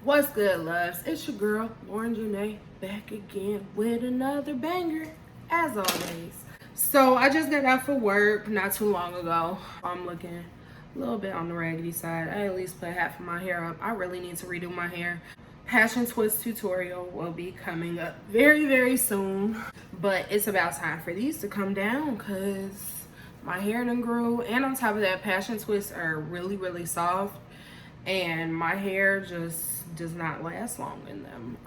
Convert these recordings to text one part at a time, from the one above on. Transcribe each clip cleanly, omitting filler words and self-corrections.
What's good, loves? It's your girl, Jenae, back again with another banger, as always. So I just got out for work not too long ago. I'm looking a little bit on the raggedy side. I at least put half of my hair up. I really need to redo my hair. Passion twist tutorial will be coming up very, very soon. But it's about time for these to come down because my hair done grew. And on top of that, passion twists are really, really soft. And my hair just does not last long in them.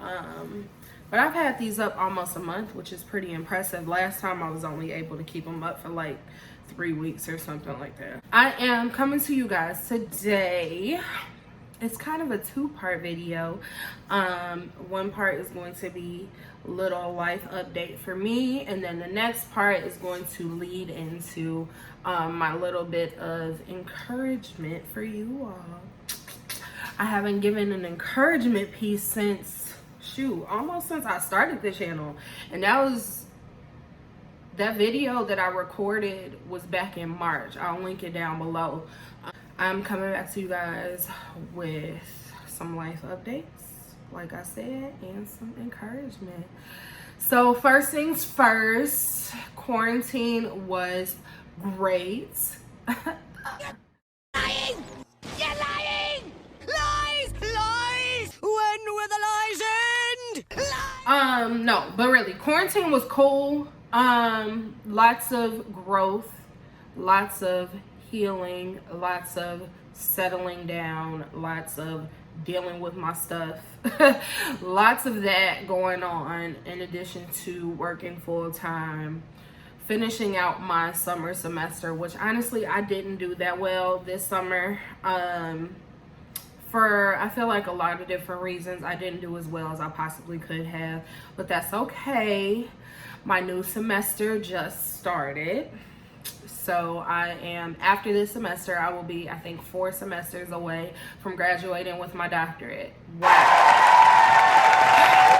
But I've had these up almost a month, which is pretty impressive. Last time I was only able to keep them up for like 3 weeks or something like that. I am coming to you guys today. It's kind of a two-part video. One part is going to be a little life update for me, and then the next part is going to lead into my little bit of encouragement for you all. I haven't given an encouragement piece since, almost since I started the channel. And that video that I recorded was back in March. I'll link it down below. I'm coming back to you guys with some life updates, like I said, and some encouragement. So first things first, quarantine was great. Lying! You're lying! Lies! Lies! When will the lies end? Lies! No, but really, quarantine was cool. Lots of growth, lots of healing, lots of settling down, lots of dealing with my stuff. Lots of that going on, in addition to working full time, finishing out my summer semester, which honestly I didn't do that well this summer. For I feel like a lot of different reasons, I didn't do as well as I possibly could have, but that's okay. My new semester just started. So I am, after this semester, I will be, I think, 4 semesters away from graduating with my doctorate. Wow.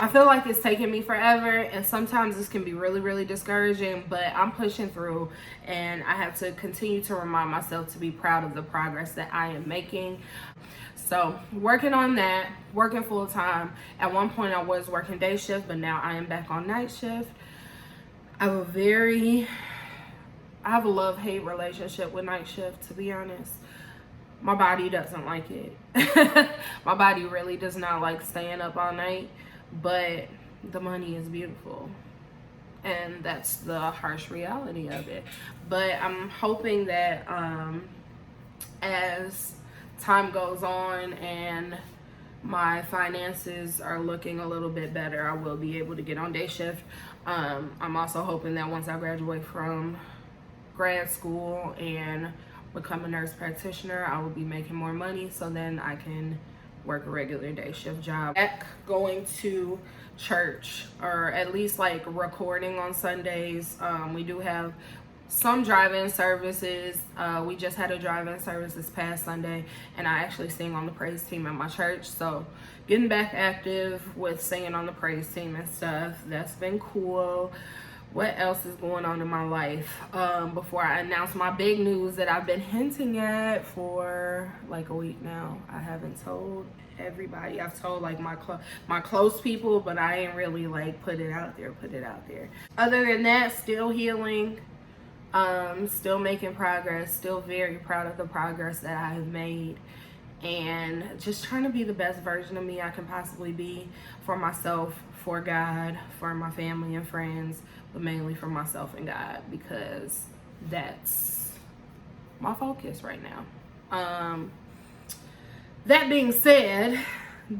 I feel like it's taking me forever, and sometimes this can be really, really discouraging, but I'm pushing through, and I have to continue to remind myself to be proud of the progress that I am making. So working on that, working full time. At one point I was working day shift, but now I am back on night shift. I have a love-hate relationship with night shift, to be honest. My body doesn't like it. My body really does not like staying up all night, but the money is beautiful. And that's the harsh reality of it. But I'm hoping that as time goes on and my finances are looking a little bit better, I will be able to get on day shift. I'm also hoping that once I graduate from grad school and become a nurse practitioner, I will be making more money, so then I can work a regular day shift job. Back going to church, or at least like recording on Sundays. We do have some drive-in services. We just had a drive-in service this past Sunday, and I actually sing on the praise team at my church, so getting back active with singing on the praise team and stuff, that's been cool. What else is going on in my life? Before I announce my big news that I've been hinting at for like a week now, I haven't told everybody. I've told like my close people, but I ain't really like put it out there. Other than that, still healing. Still making progress, still very proud of the progress that I have made, and just trying to be the best version of me I can possibly be, for myself, for God, for my family and friends, but mainly for myself and God, because that's my focus right now. That being said,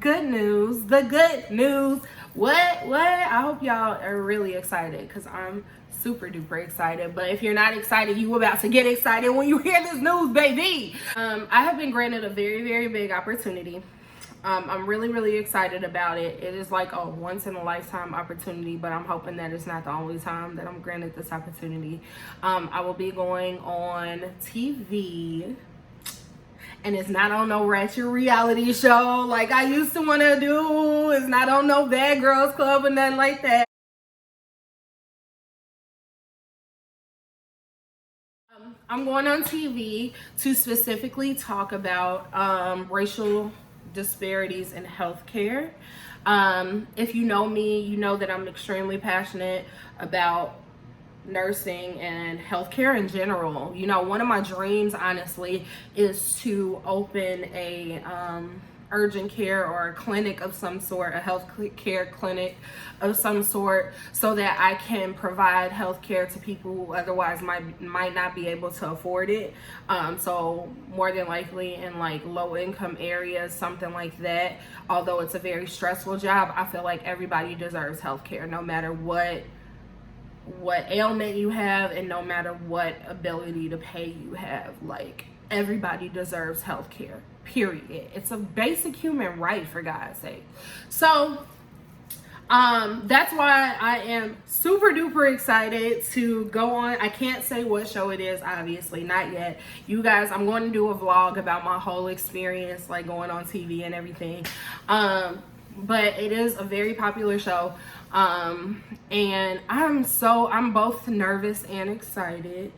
good news, the good news. What? I hope y'all are really excited, because I'm super duper excited. But if you're not excited, you about to get excited when you hear this news, baby. I have been granted a very, very big opportunity. I'm really, really excited about it. It is like a once in a lifetime opportunity, but I'm hoping that it's not the only time that I'm granted this opportunity. I will be going on TV, and it's not on no ratchet reality show like I used to want to do. It's not on no Bad Girls Club or nothing like that. I'm going on TV to specifically talk about racial disparities in healthcare. If you know me, you know that I'm extremely passionate about nursing and healthcare in general. You know, one of my dreams, honestly, is to open a urgent care or a clinic of some sort, a health care clinic of some sort, so that I can provide health care to people who otherwise might not be able to afford it. So more than likely in like low income areas, something like that. Although it's a very stressful job, I feel like everybody deserves health care, no matter what ailment you have and no matter what ability to pay you have. Like, everybody deserves health care, period. It's a basic human right, for God's sake. So that's why I am super duper excited to go on. I can't say what show it is, obviously, not yet. You guys, I'm going to do a vlog about my whole experience, like going on TV and everything. But it is a very popular show. And I'm both nervous and excited,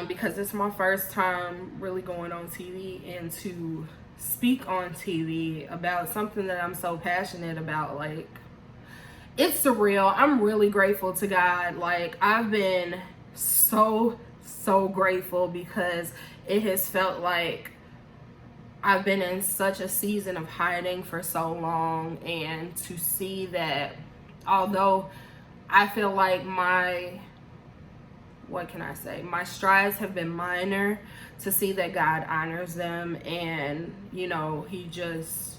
because it's my first time really going on TV and to speak on TV about something that I'm so passionate about. Like, it's surreal. I'm really grateful to God. Like, I've been so grateful, because it has felt like I've been in such a season of hiding for so long, and to see that although I feel like my strides have been minor, to see that God honors them, and you know, he just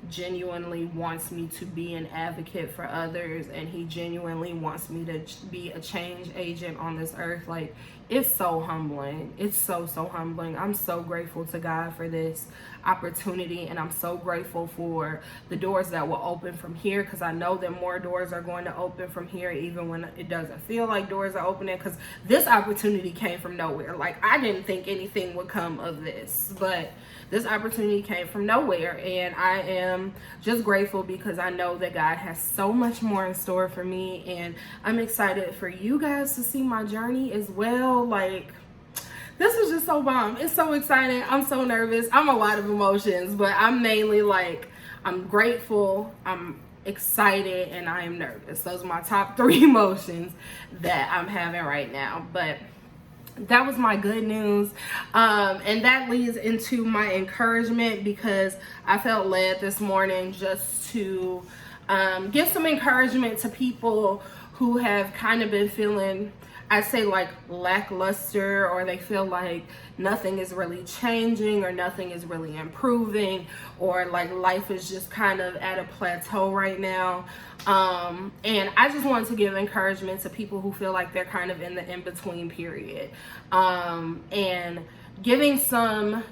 genuinely wants me to be an advocate for others, and he genuinely wants me to be a change agent on this earth. Like, it's so humbling. It's so humbling. I'm so grateful to God for this opportunity, and I'm so grateful for the doors that will open from here, because I know that more doors are going to open from here, even when it doesn't feel like doors are opening, because this opportunity came from nowhere. Like, I didn't think anything would come of this, but this opportunity came from nowhere, and I am just grateful, because I know that God has so much more in store for me, and I'm excited for you guys to see my journey as well. Like, this is just so bomb. It's so exciting. I'm so nervous. I'm a lot of emotions, but I'm mainly like, I'm grateful, I'm excited, and I am nervous. Those are my top 3 emotions that I'm having right now. But that was my good news, and that leads into my encouragement, because I felt led this morning just to give some encouragement to people who have kind of been feeling, I say, like lackluster, or they feel like nothing is really changing, or nothing is really improving, or like life is just kind of at a plateau right now. And I just wanted to give encouragement to people who feel like they're kind of in the in-between period, and giving some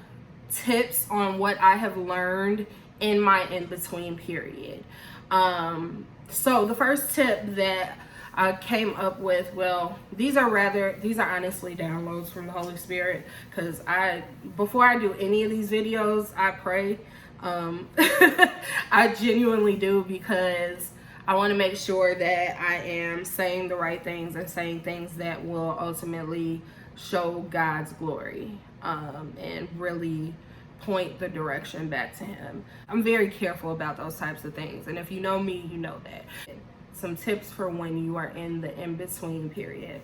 tips on what I have learned in my in-between period. So the first tip that I came up with, well, these are honestly downloads from the Holy Spirit, because before I do any of these videos, I pray. I genuinely do, because I want to make sure that I am saying the right things and saying things that will ultimately show God's glory, and really point the direction back to him. I'm very careful about those types of things, and if you know me, you know that. Some tips for when you are in the in-between period.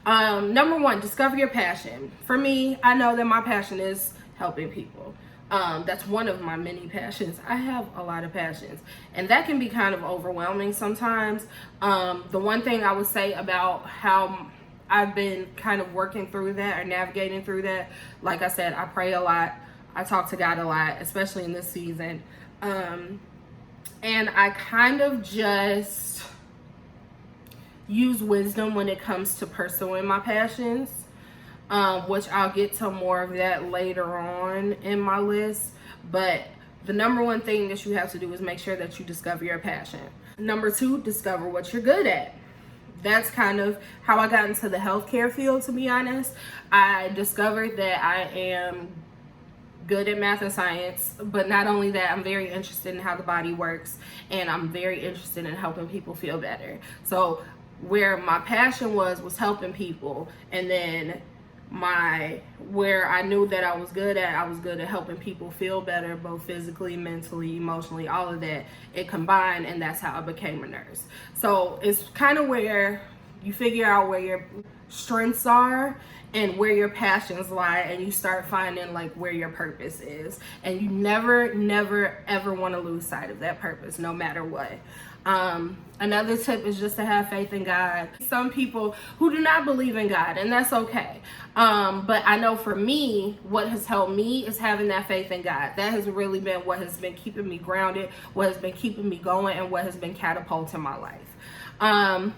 Number 1, discover your passion. For me, I know that my passion is helping people. That's one of my many passions. I have a lot of passions, and that can be kind of overwhelming sometimes. The one thing I would say about how I've been kind of working through that, or navigating through that, like I said, I pray a lot. I talk to God a lot, especially in this season. And I kind of just use wisdom when it comes to pursuing my passions, which I'll get to more of that later on in my list. But the number 1 thing that you have to do is make sure that you discover your passion. Number 2, discover what you're good at. That's kind of how I got into the healthcare field, to be honest. I discovered that I am good at math and science, but not only that, I'm very interested in how the body works, and I'm very interested in helping people feel better. So where my passion was helping people, and then where I knew that I was good at helping people feel better, both physically, mentally, emotionally, all of that. It combined, and that's how I became a nurse. So it's kind of where you figure out where your strengths are and where your passions lie, and you start finding like where your purpose is. And you never ever want to lose sight of that purpose, no matter what. Another tip is just to have faith in God. Some people who do not believe in God, and that's okay. But I know for me, what has helped me is having that faith in God. That has really been what has been keeping me grounded, what has been keeping me going, and what has been catapulting my life.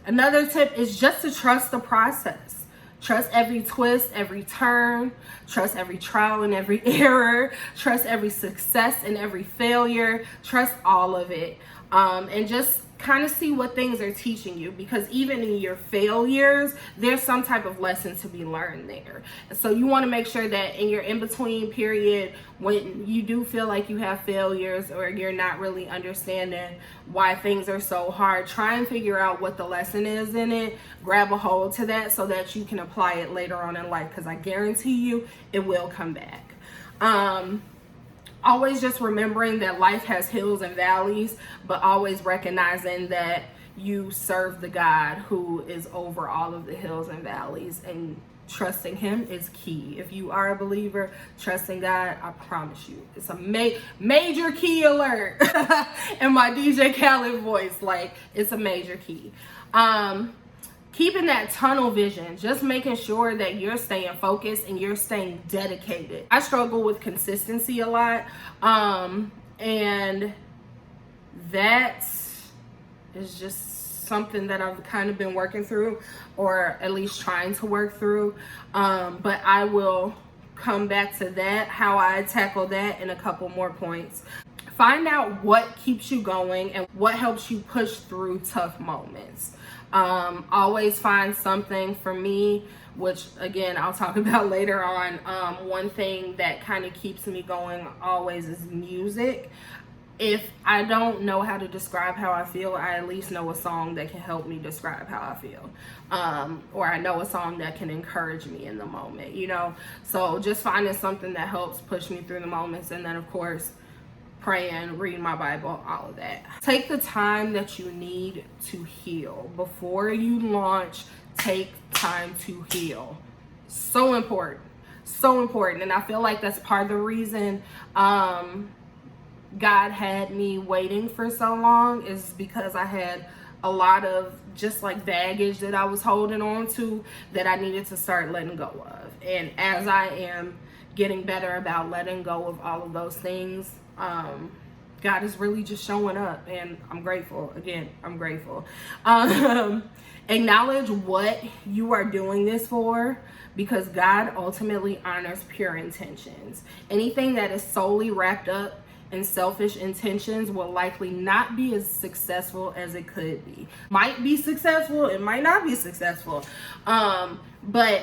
Another tip is just to trust the process. Trust every twist, every turn. Trust every trial and every error. Trust every success and every failure. Trust all of it. And just kind of see what things are teaching you, because even in your failures, there's some type of lesson to be learned there. So you want to make sure that in your in-between period, when you do feel like you have failures or you're not really understanding why things are so hard, try and figure out what the lesson is in it. Grab a hold to that so that you can apply it later on in life, because I guarantee you it will come back. Always just remembering that life has hills and valleys, but always recognizing that you serve the God who is over all of the hills and valleys, and trusting him is key. If you are a believer, trusting God, I promise you, it's a major key alert. In my DJ Khaled voice, like, it's a major key. Keeping that tunnel vision, just making sure that you're staying focused and you're staying dedicated. I struggle with consistency a lot, and that is just something that I've kind of been working through, or at least trying to work through, but I will come back to that, how I tackle that in a couple more points. Find out what keeps you going and what helps you push through tough moments. Always find something. For me, which again I'll talk about later on, one thing that kind of keeps me going always is music. If I don't know how to describe how I feel, I at least know a song that can help me describe how I feel, or I know a song that can encourage me in the moment, you know. So just finding something that helps push me through the moments, and then of course praying, reading my Bible, all of that. Take the time that you need to heal. Before you launch, take time to heal. So important. So important. And I feel like that's part of the reason God had me waiting for so long, is because I had a lot of just like baggage that I was holding on to that I needed to start letting go of. And as I am getting better about letting go of all of those things, God is really just showing up, and I'm grateful. Again, I'm grateful. Acknowledge what you are doing this for, because God ultimately honors pure intentions. Anything that is solely wrapped up in selfish intentions will likely not be as successful as it could be. Might be successful, it might not be successful. But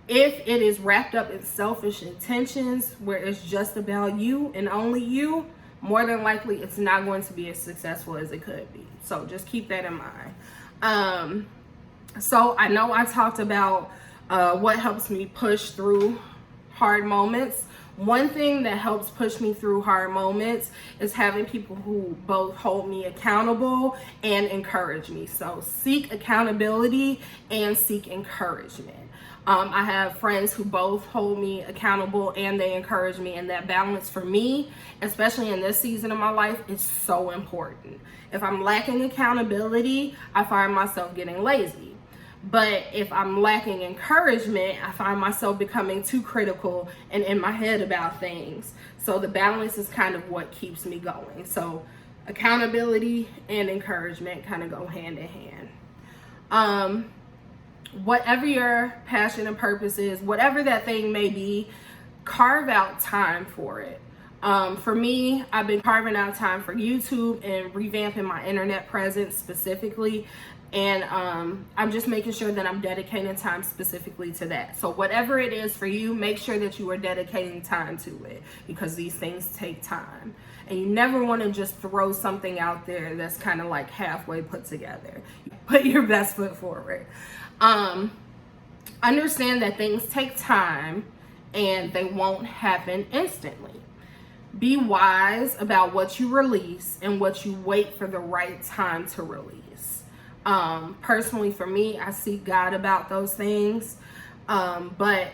if it is wrapped up in selfish intentions where it's just about you and only you, more than likely it's not going to be as successful as it could be. So just keep that in mind. So I know I talked about what helps me push through hard moments. One thing that helps push me through hard moments is having people who both hold me accountable and encourage me. So seek accountability and seek encouragement. I have friends who both hold me accountable and they encourage me, and that balance for me, especially in this season of my life, is so important. If I'm lacking accountability, I find myself getting lazy. But if I'm lacking encouragement, I find myself becoming too critical and in my head about things. So the balance is kind of what keeps me going. So accountability and encouragement kind of go hand in hand. Whatever your passion and purpose is, whatever that thing may be, carve out time for it. For me, I've been carving out time for YouTube and revamping my internet presence specifically. And I'm just making sure that I'm dedicating time specifically to that. So whatever it is for you, make sure that you are dedicating time to it, because these things take time. And you never want to just throw something out there that's kind of like halfway put together. Put your best foot forward. Understand that things take time and they won't happen instantly. Be wise about what you release and what you wait for the right time to release. Personally, for me, I seek God about those things. But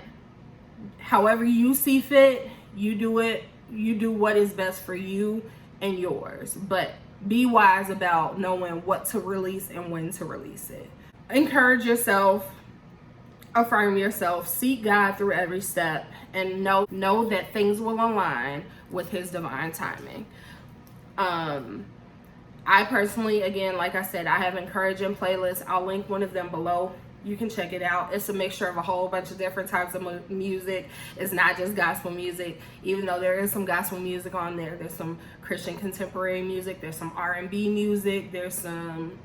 however you see fit, you do it. You do what is best for you and yours. But be wise about knowing what to release and when to release it. Encourage yourself. Affirm yourself, seek God through every step, and know that things will align with his divine timing. I personally, again, like I said, I have encouraging playlists. I'll link one of them below. You can check it out. It's a mixture of a whole bunch of different types of music. It's not just gospel music, even though there is some gospel music on there. There's some Christian contemporary music. There's some R&B music. There's some...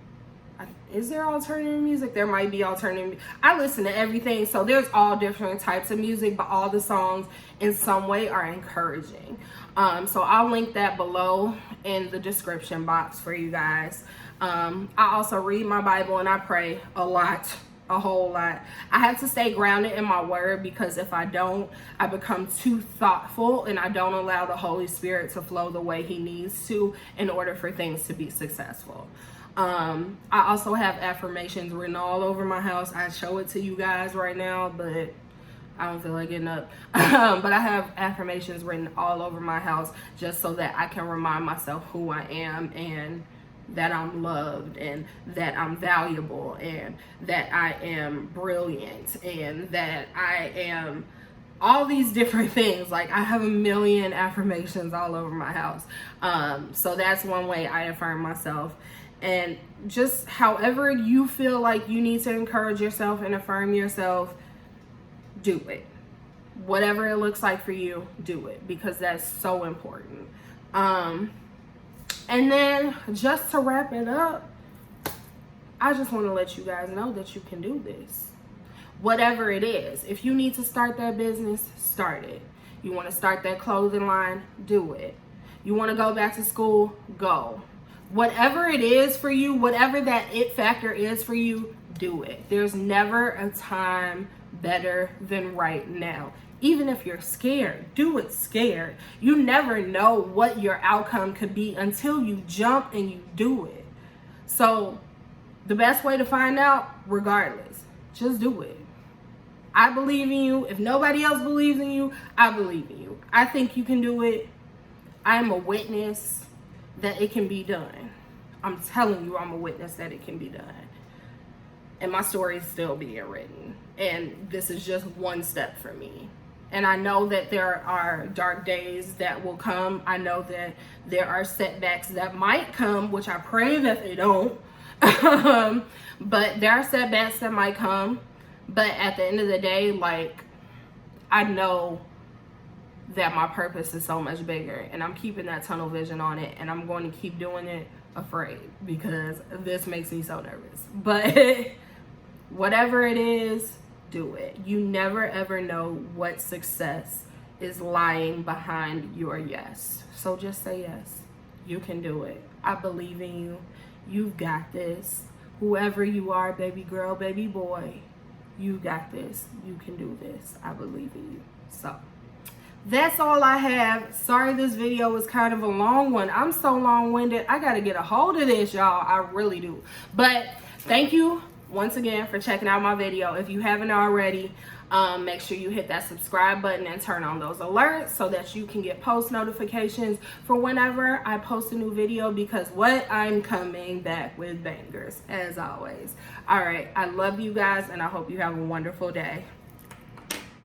Is there alternative music? There might be alternative. I listen to everything, so there's all different types of music, but all the songs in some way are encouraging. So I'll link that below in the description box for you guys. I also read my Bible and I pray a whole lot. I have to stay grounded in my word, because if I don't, I become too thoughtful and I don't allow the Holy Spirit to flow the way he needs to in order for things to be successful. I also have affirmations written all over my house. I show it to you guys right now, but I don't feel like getting up. But I have affirmations written all over my house just so that I can remind myself who I am, and that I'm loved, and that I'm valuable, and that I am brilliant, and that I am all these different things. Like, I have a million affirmations all over my house. So that's one way I affirm myself. And just however you feel like you need to encourage yourself and affirm yourself, do it. Whatever it looks like for you, do it, because that's so important. And then just to wrap it up, I just want to let you guys know that you can do this. Whatever it is. If you need to start that business, start it. You want to start that clothing line, do it. You want to go back to school, go. Whatever it is for you, whatever that it factor is for you, do it. There's never a time better than right now. Even if you're scared, do it scared. You never know what your outcome could be until you jump and you do it. So the best way to find out, regardless, just do it. I believe in you. If nobody else believes in you, I believe in you. I think you can do it. I am a witness that it can be done. I'm telling you, I'm a witness that it can be done. And my story is still being written. And this is just one step for me. And I know that there are dark days that will come. I know that there are setbacks that might come, which I pray that they don't. But there are setbacks that might come. But at the end of the day, like, I know that my purpose is so much bigger, and I'm keeping that tunnel vision on it, and I'm going to keep doing it afraid, because this makes me so nervous. But whatever it is, do it. You never ever know what success is lying behind your yes. So just say yes. You can do it. I believe in you. You've got this. Whoever you are, baby girl, baby boy, you got this. You can do this. I believe in you. So that's all I have. Sorry this video was kind of a long one. I'm so long-winded. I gotta get a hold of this, y'all. I really do. But thank you once again for checking out my video. If you haven't already, make sure you hit that subscribe button and turn on those alerts so that you can get post notifications for whenever I post a new video, because I'm coming back with bangers as always. All right, I love you guys, and I hope you have a wonderful day.